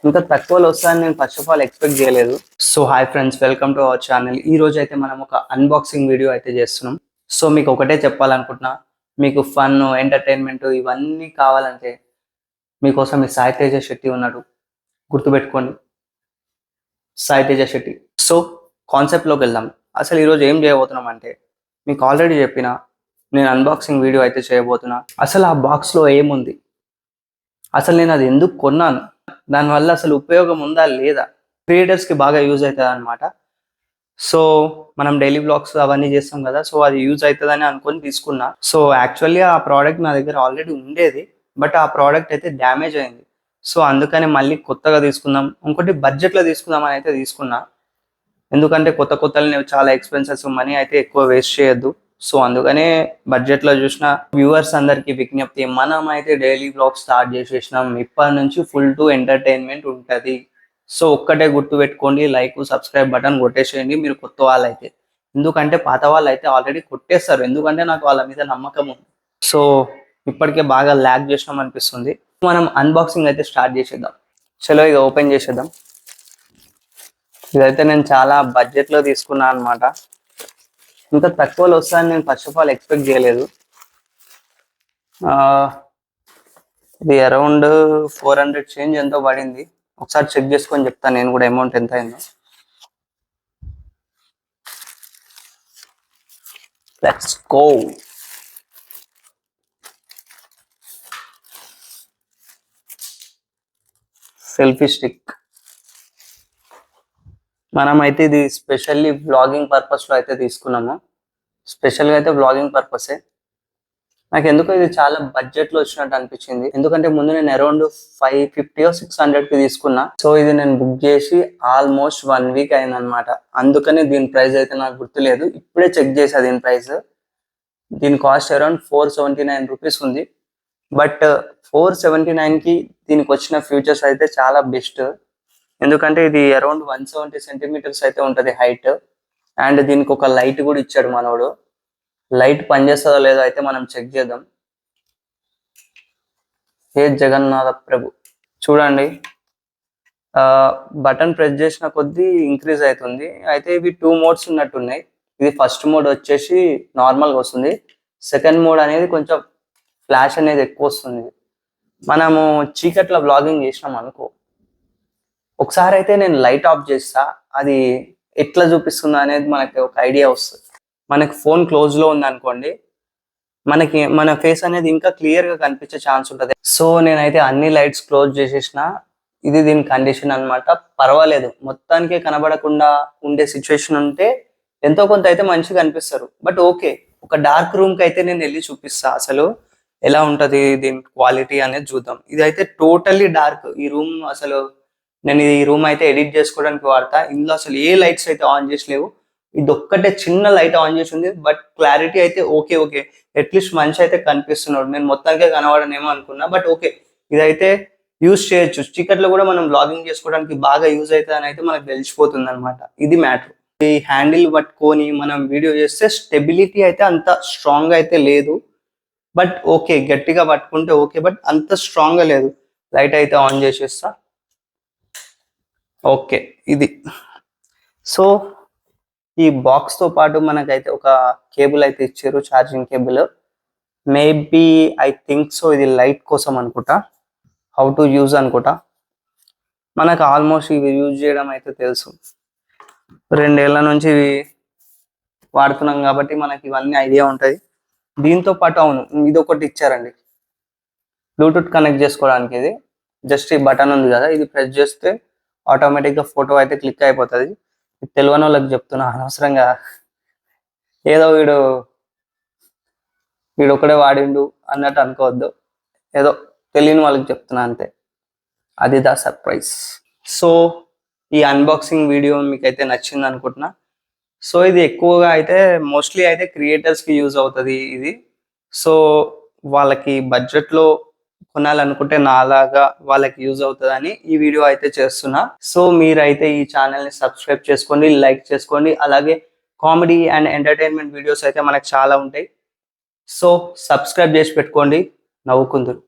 ఇంకా తక్కువలో వస్తాయని నేను ఫస్ట్ ఆఫ్ ఆల్ ఎక్స్పెక్ట్ చేయలేదు. So hi friends, welcome to our channel. ఈ రోజు అయితే మనం ఒక అన్బాక్సింగ్ వీడియో అయితే చేస్తున్నాం. సో మీకు ఒకటే చెప్పాలనుకుంటున్నా, మీకు ఫన్, ఎంటర్టైన్మెంట్ ఇవన్నీ కావాలంటే మీకోసం ఈ సాయి తేజ శెట్టి ఉన్నాడు. గుర్తుపెట్టుకోండి, సాయి తేజ శెట్టి. సో కాన్సెప్ట్లోకి వెళ్దాం. అసలు ఈరోజు ఏం చేయబోతున్నాం అంటే, మీకు ఆల్రెడీ చెప్పిన నేను అన్బాక్సింగ్ వీడియో అయితే చేయబోతున్నా. అసలు ఆ బాక్స్లో ఏముంది, అసలు నేను అది ఎందుకు కొన్నాను, దానివల్ల అసలు ఉపయోగం ఉందా లేదా, క్రియేటర్స్కి బాగా యూజ్ అవుతుంది అనమాట. సో మనం డైలీ బ్లాగ్స్ అవన్నీ చేస్తాం కదా, సో అది యూజ్ అవుతుందని అనుకొని తీసుకున్నా. సో యాక్చువల్లీ ఆ ప్రోడక్ట్ నా దగ్గర ఆల్రెడీ ఉండేది, బట్ ఆ ప్రోడక్ట్ అయితే డ్యామేజ్ అయింది. సో అందుకని మళ్ళీ కొత్తగా తీసుకుందాం, ఇంకోటి బడ్జెట్లో తీసుకుందాం అని అయితే తీసుకున్నా. ఎందుకంటే కొత్తలు చాలా ఎక్స్పెన్సెస్, మనీ అయితే ఎక్కువ వేస్ట్ చేయొద్దు. సో అందుకనే బడ్జెట్లో చూసిన వ్యూవర్స్ అందరికి విజ్ఞప్తి, మనం అయితే డైలీ బ్లాగ్ స్టార్ట్ చేసేసినాం. ఇప్పటి నుంచి ఫుల్ టు ఎంటర్టైన్మెంట్ ఉంటుంది. సో ఒక్కటే గుర్తు పెట్టుకోండి, లైక్ సబ్స్క్రైబ్ బటన్ కొట్టేసేయండి మీరు కొత్త వాళ్ళైతే. ఎందుకంటే పాత వాళ్ళు అయితే ఆల్రెడీ కొట్టేస్తారు, ఎందుకంటే నాకు వాళ్ళ మీద నమ్మకం ఉంది. సో ఇప్పటికే బాగా ల్యాగ్ చేసినాం అనిపిస్తుంది. మనం అన్బాక్సింగ్ అయితే స్టార్ట్ చేసేద్దాం. చలో ఇక ఓపెన్ చేసేద్దాం. ఇదైతే నేను చాలా బడ్జెట్లో తీసుకున్నా అనమాట. ఇంకా తక్కువలో వస్తాయని నేను ఫస్ట్ ఆఫ్ ఆల్ ఎక్స్పెక్ట్ చేయలేదు. ఇది అరౌండ్ 400 చేంజ్ ఎంతో పడింది. ఒకసారి చెక్ చేసుకొని చెప్తాను నేను కూడా అమౌంట్ ఎంత అయిందో. Let's go. Selfie stick. మనమైతే ఇది స్పెషల్లీ వ్లాగింగ్ పర్పస్లో అయితే తీసుకున్నాము. స్పెషల్గా అయితే వ్లాగింగ్ పర్పసే. నాకు ఎందుకో ఇది చాలా బడ్జెట్లో వచ్చినట్టు అనిపించింది, ఎందుకంటే ముందు నేను అరౌండ్ 550 or 600కి తీసుకున్నా. సో ఇది నేను బుక్ చేసి ఆల్మోస్ట్ 1 వీక్ అయిందనమాట. అందుకని దీని ప్రైస్ అయితే నాకు గుర్తులేదు. ఇప్పుడే చెక్ చేసా దీని ప్రైస్. దీని కాస్ట్ అరౌండ్ 479 రూపీస్ ఉంది. బట్ 479కి దీనికి వచ్చిన ఫ్యూచర్స్ అయితే చాలా బెస్ట్. ఎందుకంటే ఇది అరౌండ్ 170 సెంటీమీటర్స్ అయితే ఉంటుంది హైట్. అండ్ దీనికి ఒక లైట్ కూడా ఇచ్చాడు మనోడు. లైట్ పనిచేస్తుందో లేదో అయితే మనం చెక్ చేద్దాం. హే జగన్నాథ ప్రభు, చూడండి, బటన్ ప్రెస్ చేసిన కొద్దీ ఇంక్రీజ్ అవుతుంది. అయితే ఇవి 2 మోడ్స్ ఉన్నట్టున్నాయి. ఇది ఫస్ట్ మోడ్ వచ్చేసి నార్మల్గా వస్తుంది. సెకండ్ మోడ్ అనేది కొంచెం ఫ్లాష్ అనేది ఎక్కువ వస్తుంది. మనము చీకట్లో వ్లాగింగ్ చేసినాం అనుకో, ఒకసారి అయితే నేను లైట్ ఆఫ్ చేస్తా, అది ఎట్లా చూపిస్తుందా అనేది మనకి ఒక ఐడియా వస్తుంది. మనకి ఫోన్ క్లోజ్లో ఉంది అనుకోండి, మన ఫేస్ అనేది ఇంకా క్లియర్గా కనిపించే ఛాన్స్ ఉంటుంది. సో నేనైతే అన్ని లైట్స్ క్లోజ్ చేసేసిన. ఇది దీని కండిషన్ అనమాట. పర్వాలేదు, మొత్తానికే కనబడకుండా ఉండే సిచ్యువేషన్ ఉంటే ఎంతో కొంత అయితే మంచిగా కనిపిస్తారు. బట్ ఓకే, ఒక డార్క్ రూమ్కి అయితే నేను వెళ్ళి చూపిస్తా అసలు ఎలా ఉంటుంది దీని క్వాలిటీ అనేది చూద్దాం. ఇదైతే టోటల్లీ డార్క్ ఈ రూమ్. అసలు నేను ఈ రూమ్ అయితే ఎడిట్ చేసుకోవడానికి వాడతా. ఇందులో అసలు ఏ లైట్స్ అయితే ఆన్ చేసి లేవు. ఇది ఒక్కటే చిన్న లైట్ ఆన్ చేసి ఉంది. బట్ క్లారిటీ అయితే ఓకే, అట్లీస్ట్ మనిషి అయితే కనిపిస్తున్నాడు. నేను మొత్తానికే కనబడనేమో అనుకున్నా, బట్ ఓకే, ఇదైతే యూజ్ చేయొచ్చు. చీకట్లో కూడా మనం బ్లాగింగ్ చేసుకోవడానికి బాగా యూజ్ అవుతుంది అని అయితే మనకు తెలిసిపోతుంది అనమాట. ఇది మ్యాటర్. ఈ హ్యాండిల్ పట్టుకొని మనం వీడియో చేస్తే స్టెబిలిటీ అయితే అంత స్ట్రాంగ్ అయితే లేదు. బట్ ఓకే, గట్టిగా పట్టుకుంటే ఓకే, బట్ అంత స్ట్రాంగ్గా లేదు. లైట్ అయితే ఆన్ చేసేస్తా. ఓకే, ఇది. సో ఈ బాక్స్తో పాటు మనకైతే ఒక కేబుల్ అయితే ఇచ్చారు, charging cable. Maybe I think so ఇది లైట్ కోసం అనుకుంటా, హౌ టు యూజ్ అనుకుంటా. మనకు ఆల్మోస్ట్ ఇవి యూజ్ చేయడం అయితే తెలుసు, 2 ఏళ్ల నుంచి ఇవి వాడుతున్నాం కాబట్టి మనకి ఇవన్నీ ఐడియా ఉంటుంది. దీంతో పాటు అవును, ఇది ఒకటి ఇచ్చారండి, బ్లూటూత్ కనెక్ట్ చేసుకోవడానికి. ఇది జస్ట్ ఈ బటన్ ఉంది కదా, ఇది ప్రెస్ చేస్తే ఆటోమేటిక్గా ఫోటో అయితే క్లిక్ అయిపోతుంది. తెలియని వాళ్ళకి చెప్తున్నా, అనవసరంగా ఏదో వీడు ఒకడే వాడిండు అన్నట్టు అనుకోవద్దు. ఏదో తెలియని వాళ్ళకి చెప్తున్నా అంతే, అది ద సర్ప్రైజ్. సో ఈ అన్బాక్సింగ్ వీడియో మీకైతే నచ్చింది అనుకుంటున్నా. సో ఇది ఎక్కువగా అయితే మోస్ట్లీ అయితే క్రియేటర్స్కి యూజ్ అవుతుంది ఇది. సో వాళ్ళకి బడ్జెట్లో కొనాలనుకుంటే నాలాగా వాళ్ళకి యూజ్ అవుతుందని ఈ వీడియో అయితే చేస్తున్నా. సో మీరైతే ఈ ఛానల్ని సబ్స్క్రైబ్ చేసుకోండి, లైక్ చేసుకోండి. అలాగే కామెడీ అండ్ ఎంటర్టైన్మెంట్ వీడియోస్ అయితే మనకు చాలా ఉంటాయి. సో సబ్స్క్రైబ్ చేసి పెట్టుకోండి, నవ్వుకుందరు.